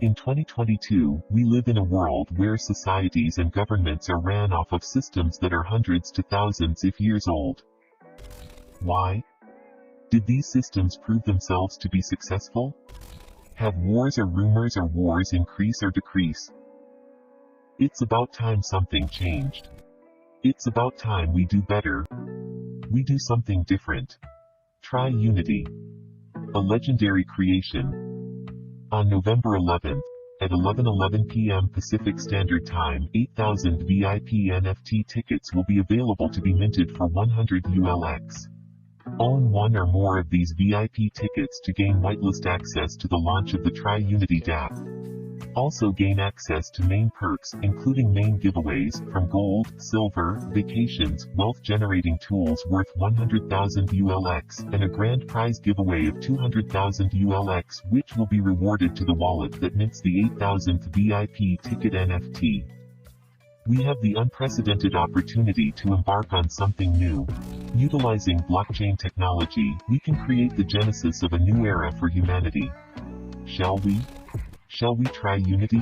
In 2022, we live in a world where societies and governments are ran off of systems that are hundreds to thousands of years old. Why? Did these systems prove themselves to be successful? Have wars or rumors or wars increase or decrease? It's about time something changed. It's about time we do better. We do something different. TryUnity. A legendary creation. On November 11th, at 11:11 p.m. Pacific Standard Time, 8,000 VIP NFT tickets will be available to be minted for 100 ULX. Own one or more of these VIP tickets to gain whitelist access to the launch of the TryUnity DApp. Also gain access to main perks, including main giveaways, from gold, silver, vacations, wealth-generating tools worth 100,000 ULX, and a grand prize giveaway of 200,000 ULX, which will be rewarded to the wallet that mints the 8,000th VIP ticket NFT. We have the unprecedented opportunity to embark on something new. Utilizing blockchain technology, we can create the genesis of a new era for humanity. Shall we? Shall we try Unity?